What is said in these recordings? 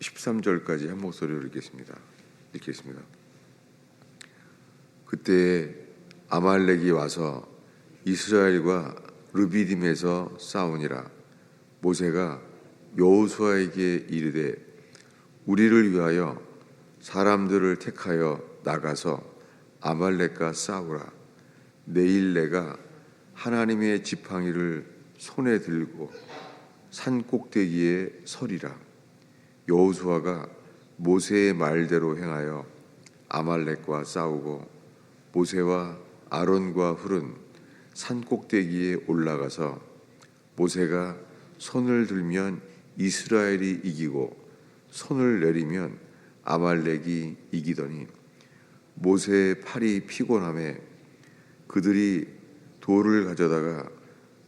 13절까지 한 목소리로 읽겠습니다. 그때 아말렉이 와서 이스라엘과 르비딤에서 싸우니라. 모세가 여호수아에게 이르되 우리를 위하여 사람들을 택하여 나가서 아말렉과 싸우라. 내일 내가 하나님의 지팡이를 손에 들고 산 꼭대기에 서리라. 여호수아가 모세의 말대로 행하여 아말렉과 싸우고 모세와 아론과 훌은 산 꼭대기에 올라가서 모세가 손을 들면 이스라엘이 이기고 손을 내리면 아말렉이 이기더니 모세의 팔이 피곤하매 그들이 돌을 가져다가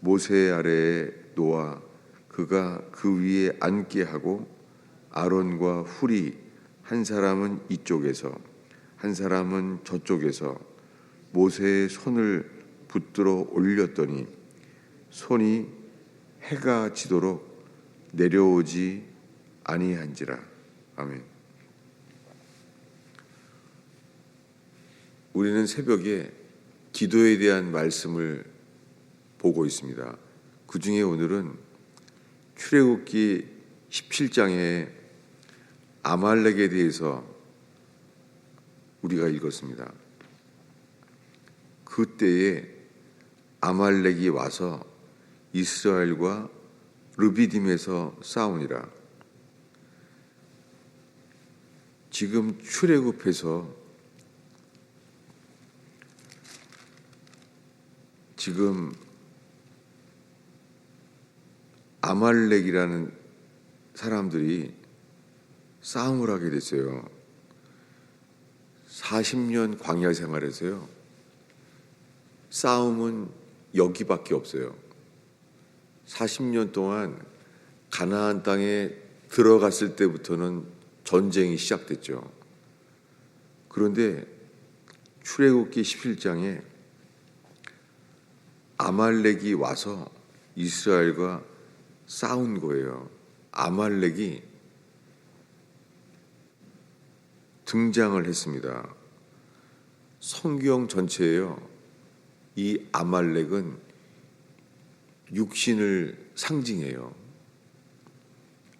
모세 아래에 놓아 그가 그 위에 앉게 하고 아론과 훌이 한 사람은 이쪽에서 한 사람은 저쪽에서 모세의 손을 붙들어 올렸더니 손이 해가 지도록 내려오지 아니한지라. 아멘. 우리는 새벽에 기도에 대한 말씀을 보고 있습니다. 그 중에 오늘은 출애굽기 17장에 아말렉에 대해서 우리가 읽었습니다. 그때에 아말렉이 와서 이스라엘과 르비딤에서 싸우니라. 지금 출애굽해서 지금 아말렉이라는 사람들이 싸움을 하게 됐어요. 40년 광야 생활에서요, 싸움은 여기밖에 없어요. 40년 동안 가나안 땅에 들어갔을 때부터는 전쟁이 시작됐죠. 그런데 출애굽기 17장에 아말렉이 와서 이스라엘과 싸운 거예요. 아말렉이 등장을 했습니다. 성경 전체에요, 이 아말렉은 육신을 상징해요.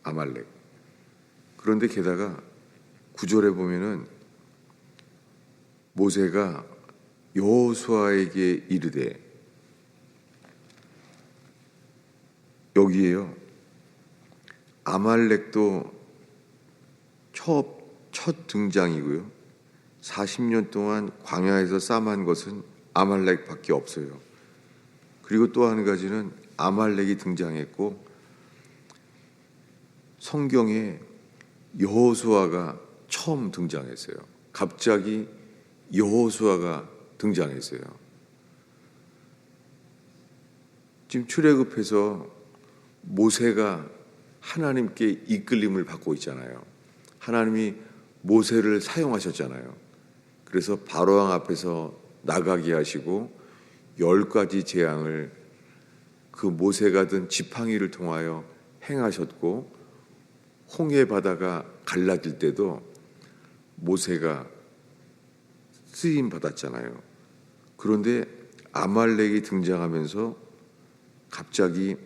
아말렉. 그런데 게다가 9절에 보면은 모세가 여호수아에게 이르되, 여기에요, 아말렉도 첫 등장이고요. 40년 동안 광야에서 싸움한 것은 아말렉밖에 없어요. 그리고 또 한 가지는 아말렉이 등장했고 성경에 여호수아가 처음 등장했어요. 갑자기 여호수아가 등장했어요. 지금 출애굽해서 모세가 하나님께 이끌림을 받고 있잖아요. 하나님이 모세를 사용하셨잖아요. 그래서 바로왕 앞에서 나가게 하시고 10가지 재앙을 그 모세가 든 지팡이를 통하여 행하셨고, 홍해 바다가 갈라질 때도 모세가 쓰임 받았잖아요. 그런데 아말렉이 등장하면서 갑자기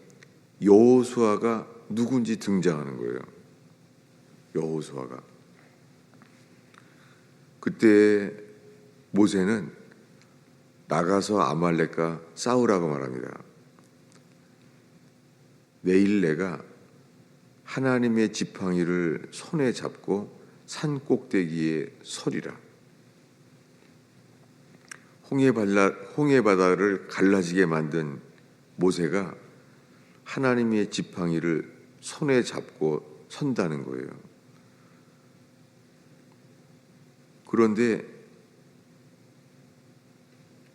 여호수아가 누군지 등장하는 거예요. 여호수아가. 그때 모세는 나가서 아말렉과 싸우라고 말합니다. 내일 내가 하나님의 지팡이를 손에 잡고 산 꼭대기에 서리라. 홍해 바다를 갈라지게 만든 모세가 하나님의 지팡이를 손에 잡고 선다는 거예요. 그런데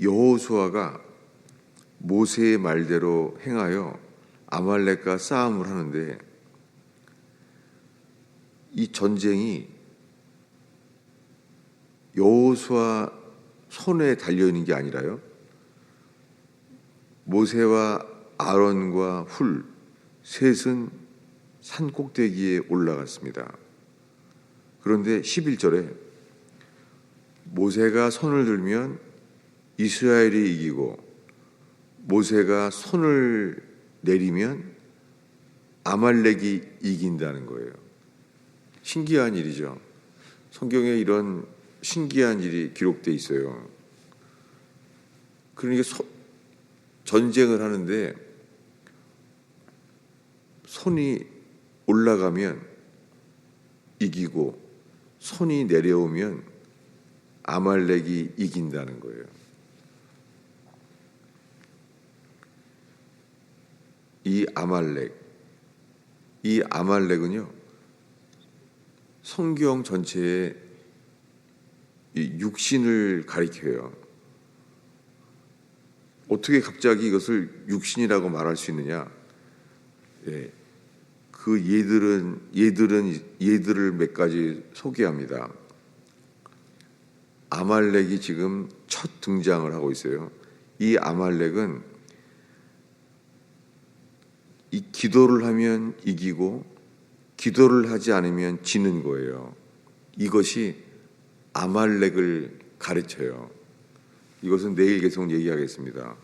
여호수아가 모세의 말대로 행하여 아말렉과 싸움을 하는데, 이 전쟁이 여호수아 손에 달려있는 게 아니라요, 모세와 아론과 훌 셋은 산 꼭대기에 올라갔습니다. 그런데 11절에 모세가 손을 들면 이스라엘이 이기고 모세가 손을 내리면 아말렉이 이긴다는 거예요. 신기한 일이죠. 성경에 이런 신기한 일이 기록되어 있어요. 그러니까 전쟁을 하는데 손이 올라가면 이기고 손이 내려오면 아말렉이 이긴다는 거예요. 이 아말렉은요, 성경 전체에 이 육신을 가리켜요. 어떻게 갑자기 이것을 육신이라고 말할 수 있느냐? 예, 그 얘들을 몇 가지 소개합니다. 아말렉이 지금 첫 등장을 하고 있어요. 이 아말렉은 이 기도를 하면 이기고 기도를 하지 않으면 지는 거예요. 이것이 아말렉을 가르쳐요. 이것은 내일 계속 얘기하겠습니다.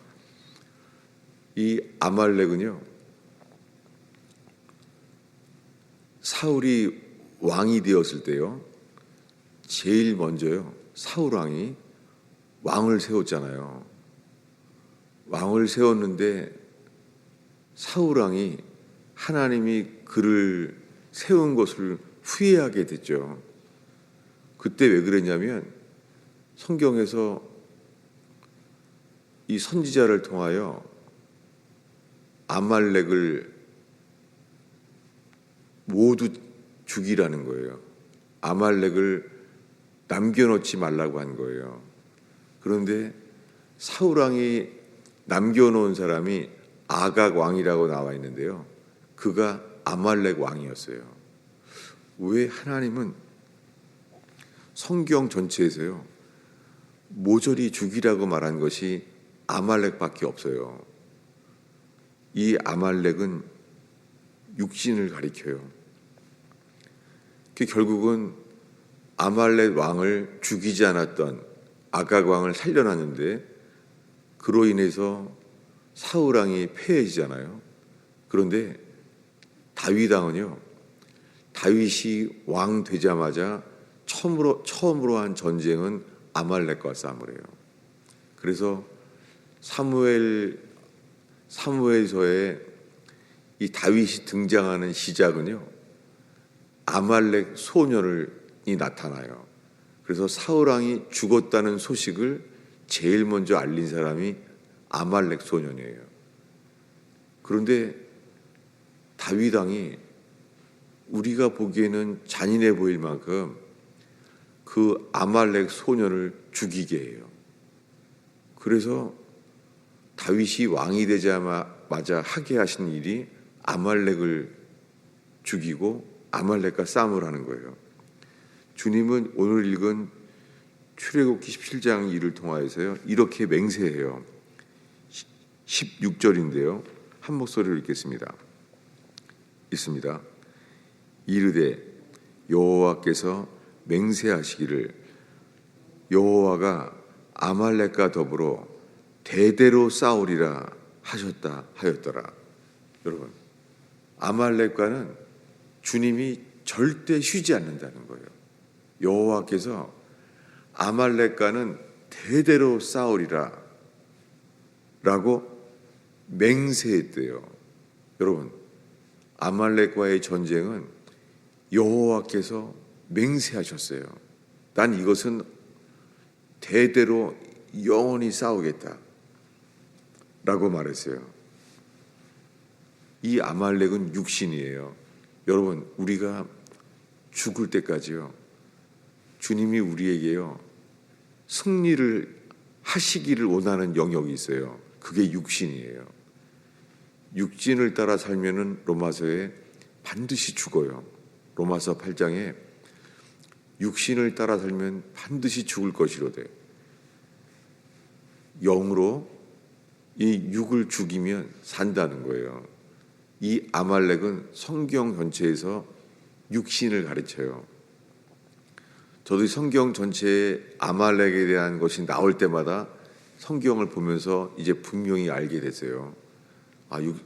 이 아말렉은요, 사울이 왕이 되었을 때요, 제일 먼저요, 사울 왕이 왕을 세웠잖아요. 왕을 세웠는데 사울 왕이 하나님이 그를 세운 것을 후회하게 됐죠. 그때 왜 그랬냐면 성경에서 이 선지자를 통하여 아말렉을 모두 죽이라는 거예요. 아말렉을 남겨놓지 말라고 한 거예요. 그런데 사울 왕이 남겨놓은 사람이 아각 왕이라고 나와 있는데요, 그가 아말렉 왕이었어요. 왜 하나님은 성경 전체에서요 모조리 죽이라고 말한 것이 아말렉밖에 없어요. 이 아말렉은 육신을 가리켜요. 결국은 아말렉 왕을 죽이지 않았던 아각 왕을 살려놨는데 그로 인해서 사울 왕이 패해지잖아요. 그런데 다윗 왕은요, 다윗이 왕 되자마자 처음으로 한 전쟁은 아말렉과 싸움을 해요. 그래서 사무엘서에 이 다윗이 등장하는 시작은요, 아말렉 소년이 나타나요. 그래서 사울 왕이 죽었다는 소식을 제일 먼저 알린 사람이 아말렉 소년이에요. 그런데 다윗 왕이 우리가 보기에는 잔인해 보일 만큼 그 아말렉 소년을 죽이게 해요. 그래서 다윗이 왕이 되자마자 하게 하신 일이 아말렉을 죽이고 아말렉과 싸움을 하는 거예요. 주님은 오늘 읽은 출애굽기 17장 일을 통하여서요 이렇게 맹세해요. 16절인데요, 한 목소리로 읽겠습니다. 있습니다. 이르되 여호와께서 맹세하시기를 여호와가 아말렉과 더불어 대대로 싸우리라 하였더라. 여러분, 아말렉과는 주님이 절대 쉬지 않는다는 거예요. 여호와께서 아말렉과는 대대로 싸우리라 라고 맹세했대요. 여러분, 아말렉과의 전쟁은 여호와께서 맹세하셨어요. 난 이것은 대대로 영원히 싸우겠다 라고 말했어요. 이 아말렉은 육신이에요. 여러분, 우리가 죽을 때까지요 주님이 우리에게요 승리를 하시기를 원하는 영역이 있어요. 그게 육신이에요. 육신을 따라 살면은 로마서에 반드시 죽어요. 로마서 8장에 육신을 따라 살면 반드시 죽을 것이로되 영으로 이 육을 죽이면 산다는 거예요. 이 아말렉은 성경 전체에서 육신을 가르쳐요. 저도 성경 전체에 아말렉에 대한 것이 나올 때마다 성경을 보면서 이제 분명히 알게 됐어요.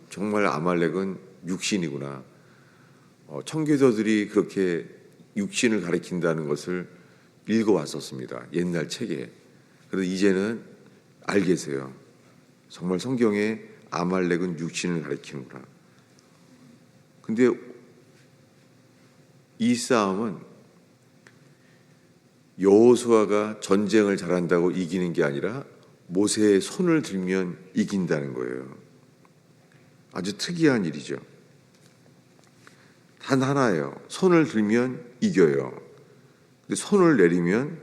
정말 아말렉은 육신이구나. 청교도들이 그렇게 육신을 가리킨다는 것을 읽어왔었습니다. 옛날 책에. 그래서 이제는 알겠어요. 정말 성경에 아말렉은 육신을 가리키는구나. 근데 이 싸움은 여호수아가 전쟁을 잘한다고 이기는 게 아니라 모세의 손을 들면 이긴다는 거예요. 아주 특이한 일이죠. 단 하나예요. 손을 들면 이겨요. 근데 손을 내리면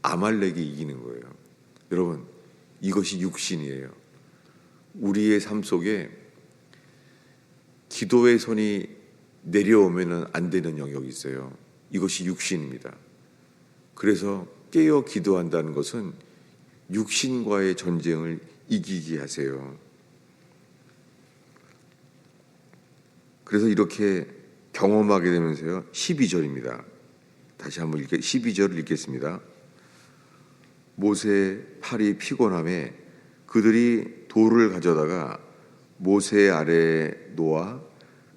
아말렉이 이기는 거예요. 여러분, 이것이 육신이에요. 우리의 삶 속에 기도의 손이 내려오면 안 되는 영역이 있어요. 이것이 육신입니다. 그래서 깨어 기도한다는 것은 육신과의 전쟁을 이기게 하세요. 그래서 이렇게 경험하게 되면서요. 12절입니다. 다시 한번 12절을 읽겠습니다. 모세의 팔이 피곤함에 그들이 돌을 가져다가 모세 아래에 놓아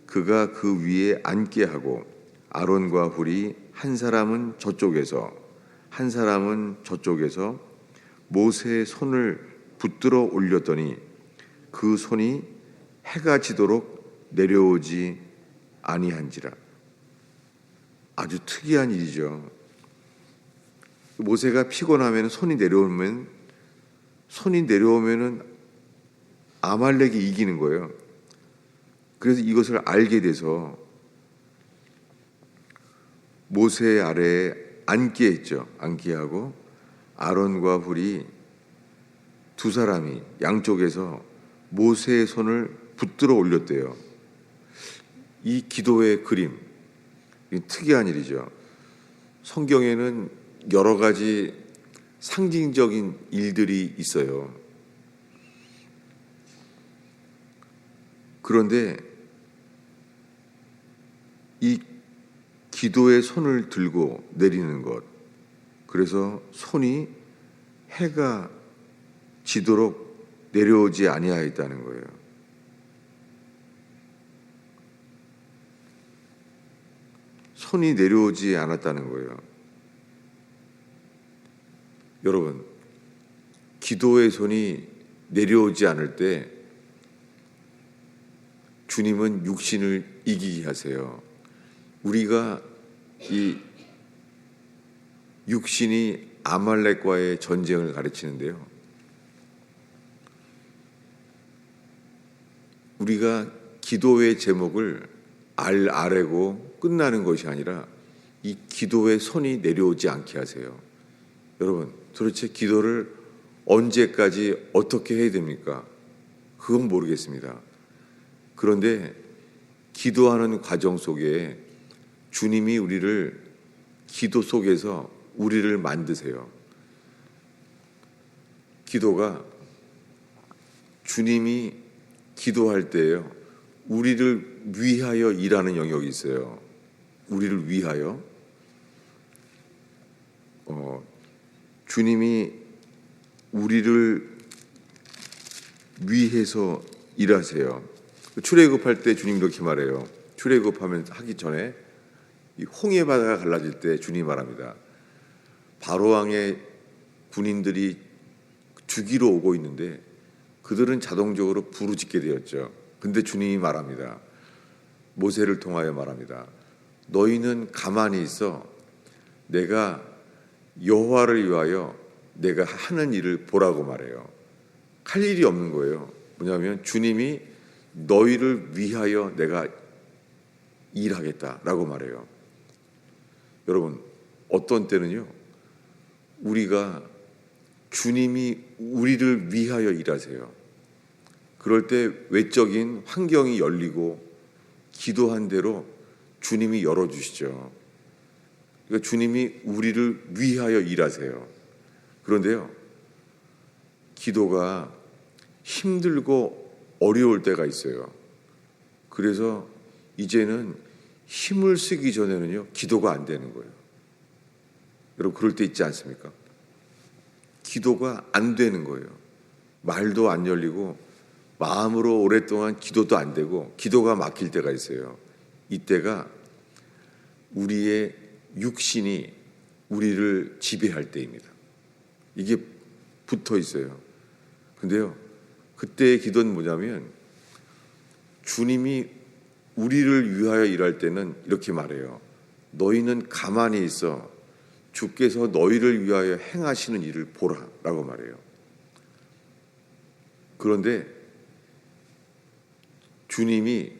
그가 그 위에 앉게 하고 아론과 훌이 한 사람은 저쪽에서 한 사람은 저쪽에서 모세의 손을 붙들어 올렸더니 그 손이 해가 지도록 내려오지 아니한지라. 아주 특이한 일이죠. 모세가 피곤하면 손이 내려오면은 아말렉이 이기는 거예요. 그래서 이것을 알게 돼서 모세 아래에 앉게 했죠. 앉게 하고 아론과 훌이 두 사람이 양쪽에서 모세의 손을 붙들어 올렸대요. 이 기도의 그림, 특이한 일이죠. 성경에는 여러 가지 상징적인 일들이 있어요. 그런데 이 기도의 손을 들고 내리는 것, 그래서 손이 해가 지도록 내려오지 아니하였다는 거예요. 손이 내려오지 않았다는 거예요. 여러분, 기도의 손이 내려오지 않을 때 주님은 육신을 이기게 하세요. 우리가 이 육신이 아말렉과의 전쟁을 가르치는데요. 우리가 기도의 제목을 아래고 끝나는 것이 아니라 이 기도의 손이 내려오지 않게 하세요. 여러분, 도대체 기도를 언제까지 어떻게 해야 됩니까? 그건 모르겠습니다. 그런데 기도하는 과정 속에 주님이 우리를 기도 속에서 우리를 만드세요. 기도가 주님이 기도할 때예요. 우리를 위하여 일하는 영역이 있어요. 우리를 위하여. 주님이 우리를 위해서 일하세요. 출애굽할 때 주님 이렇게 말해요. 하기 전에 이 홍해 바다가 갈라질 때 주님 말합니다. 바로왕의 군인들이 죽이러 오고 있는데 그들은 자동적으로 부르짖게 되었죠. 근데 주님이 말합니다. 모세를 통하여 말합니다. 너희는 가만히 있어. 내가 여호와를 위하여 내가 하는 일을 보라고 말해요. 할 일이 없는 거예요. 뭐냐면 주님이 너희를 위하여 내가 일하겠다라고 말해요. 여러분, 어떤 때는요, 우리가 주님이 우리를 위하여 일하세요. 그럴 때 외적인 환경이 열리고 기도한 대로 주님이 열어주시죠. 그러니까 주님이 우리를 위하여 일하세요. 그런데요, 기도가 힘들고 어려울 때가 있어요. 그래서 이제는 힘을 쓰기 전에는요, 기도가 안 되는 거예요. 여러분 그럴 때 있지 않습니까? 기도가 안 되는 거예요. 말도 안 열리고 마음으로 오랫동안 기도도 안 되고 기도가 막힐 때가 있어요. 이때가 우리의 육신이 우리를 지배할 때입니다. 이게 붙어 있어요. 근데요, 그때의 기도는 뭐냐면 주님이 우리를 위하여 일할 때는 이렇게 말해요. 너희는 가만히 있어 주께서 너희를 위하여 행하시는 일을 보라 라고 말해요. 그런데 주님이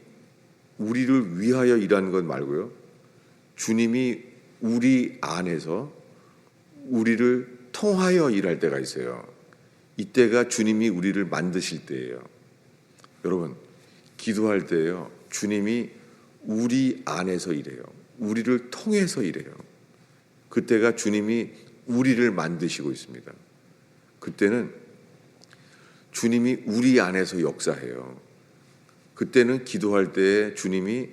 우리를 위하여 일하는 것 말고요, 주님이 우리 안에서 우리를 통하여 일할 때가 있어요. 이때가 주님이 우리를 만드실 때예요. 여러분, 기도할 때요, 주님이 우리 안에서 일해요. 우리를 통해서 일해요. 그때가 주님이 우리를 만드시고 있습니다. 그때는 주님이 우리 안에서 역사해요. 그때는 기도할 때 주님이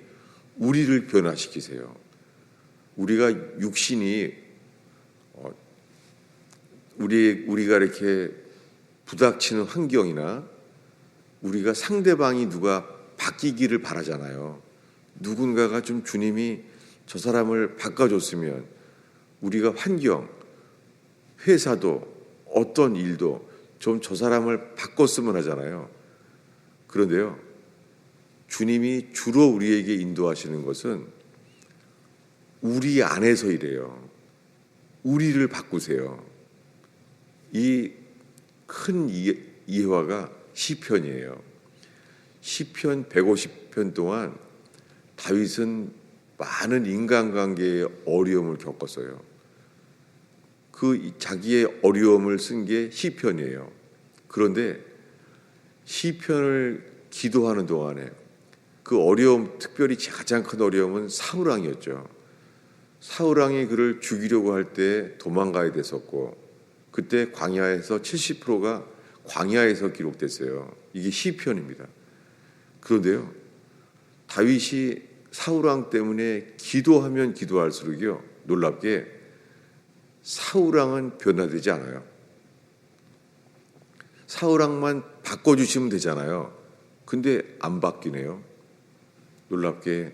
우리를 변화시키세요. 우리가 육신이 우리가 이렇게 부닥치는 환경이나 우리가 상대방이 누가 바뀌기를 바라잖아요. 누군가가 좀 주님이 저 사람을 바꿔줬으면, 우리가 환경, 회사도 어떤 일도 좀 저 사람을 바꿨으면 하잖아요. 그런데요, 주님이 주로 우리에게 인도하시는 것은 우리 안에서 이래요. 우리를 바꾸세요. 이 큰 이해화가 시편이에요. 시편 150편 동안 다윗은 많은 인간관계의 어려움을 겪었어요. 그 자기의 어려움을 쓴 게 시편이에요. 그런데 시편을 기도하는 동안에 그 어려움, 특별히 가장 큰 어려움은 사울왕이었죠. 사울왕이 그를 죽이려고 할 때 도망가야 됐었고, 그때 광야에서 70%가 광야에서 기록됐어요. 이게 시편입니다. 그런데요, 다윗이 사울왕 때문에 기도하면 기도할수록요, 놀랍게 사울왕은 변화되지 않아요. 사울왕만 바꿔주시면 되잖아요. 근데 안 바뀌네요. 놀랍게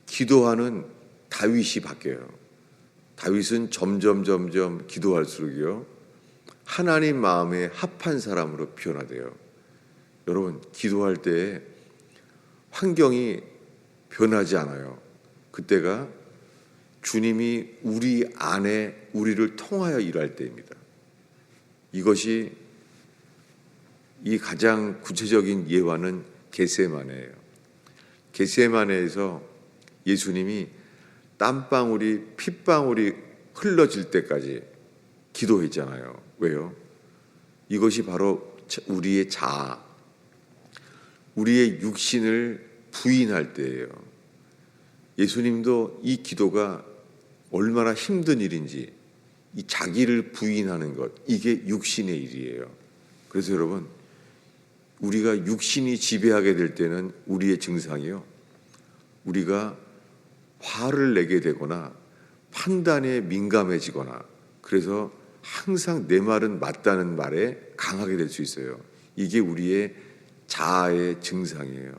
기도하는 다윗이 바뀌어요. 다윗은 점점 기도할수록요, 하나님 마음에 합한 사람으로 변화돼요. 여러분, 기도할 때 환경이 변하지 않아요. 그때가 주님이 우리 안에 우리를 통하여 일할 때입니다. 이것이 이 가장 구체적인 예화는 겟세마네예요. 겟세마네에서 예수님이 땀방울이 핏방울이 흘러질 때까지 기도했잖아요. 왜요? 이것이 바로 우리의 자아, 우리의 육신을 부인할 때예요. 예수님도 이 기도가 얼마나 힘든 일인지, 이 자기를 부인하는 것, 이게 육신의 일이에요. 그래서 여러분, 우리가 육신이 지배하게 될 때는 우리의 증상이요, 우리가 화를 내게 되거나 판단에 민감해지거나, 그래서 항상 내 말은 맞다는 말에 강하게 될 수 있어요. 이게 우리의 자아의 증상이에요.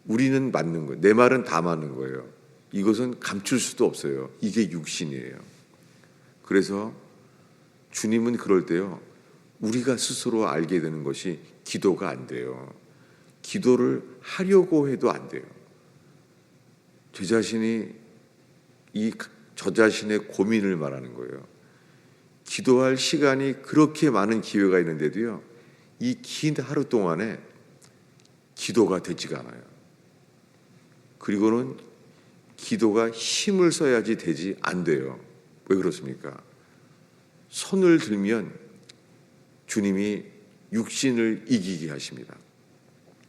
우리는 맞는 거예요. 내 말은 다 맞는 거예요. 이것은 감출 수도 없어요. 이게 육신이에요. 그래서 주님은 그럴 때요, 우리가 스스로 알게 되는 것이 기도가 안 돼요. 기도를 하려고 해도 안 돼요. 제 자신이 저 자신의 고민을 말하는 거예요. 기도할 시간이 그렇게 많은 기회가 있는데도요, 이 긴 하루 동안에 기도가 되지가 않아요. 그리고는 기도가 힘을 써야지 되지 안 돼요. 왜 그렇습니까? 손을 들면 주님이 육신을 이기게 하십니다.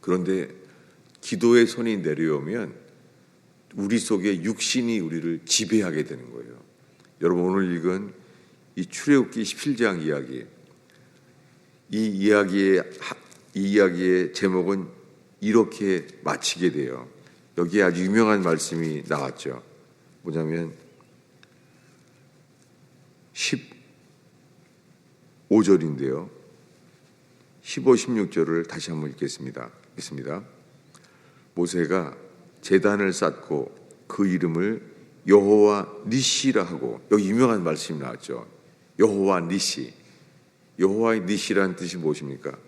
그런데 기도의 손이 내려오면 우리 속에 육신이 우리를 지배하게 되는 거예요. 여러분, 오늘 읽은 이 출애굽기 17장 이야기, 이 이야기의 제목은 이렇게 마치게 돼요. 여기에 아주 유명한 말씀이 나왔죠. 뭐냐면 15절인데요. 15, 16절을 다시 한번 읽겠습니다. 모세가 제단을 쌓고 그 이름을 여호와 니시라 하고, 여기 유명한 말씀이 나왔죠. 여호와 니시. 여호와의 니시라는 뜻이 무엇입니까?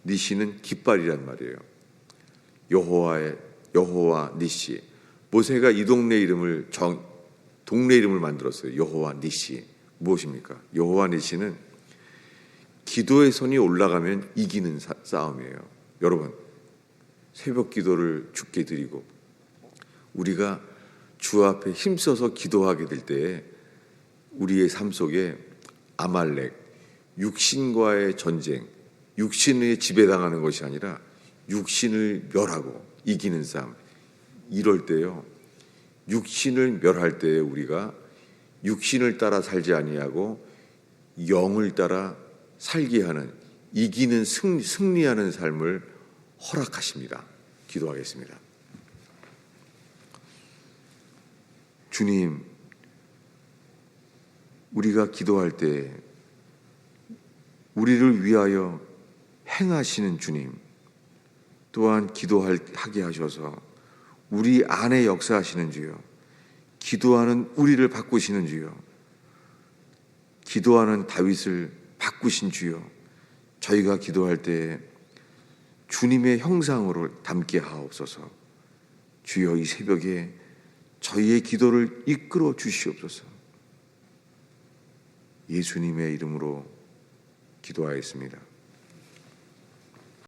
니시는 깃발이란 말이에요. 여호와 니시. 모세가 이 동네 이름을 만들었어요. 여호와 니시. 무엇입니까? 여호와 니시는 기도의 손이 올라가면 이기는 싸움이에요. 여러분, 새벽 기도를 주께 드리고 우리가 주 앞에 힘써서 기도하게 될 때에 우리의 삶 속에 아말렉, 육신과의 전쟁, 육신에 지배당하는 것이 아니라 육신을 멸하고 이기는 싸움. 이럴 때요, 육신을 멸할 때에 우리가 육신을 따라 살지 아니하고 영을 따라 살게 하는, 이기는 승리하는 삶을 허락하십니다. 기도하겠습니다. 주님, 우리가 기도할 때 우리를 위하여 행하시는 주님, 또한 기도하게 하셔서 우리 안에 역사하시는 주여, 기도하는 우리를 바꾸시는 주여, 기도하는 다윗을 바꾸신 주여, 저희가 기도할 때 주님의 형상으로 담게 하옵소서. 주여, 이 새벽에 저희의 기도를 이끌어 주시옵소서. 예수님의 이름으로 기도하였습니다.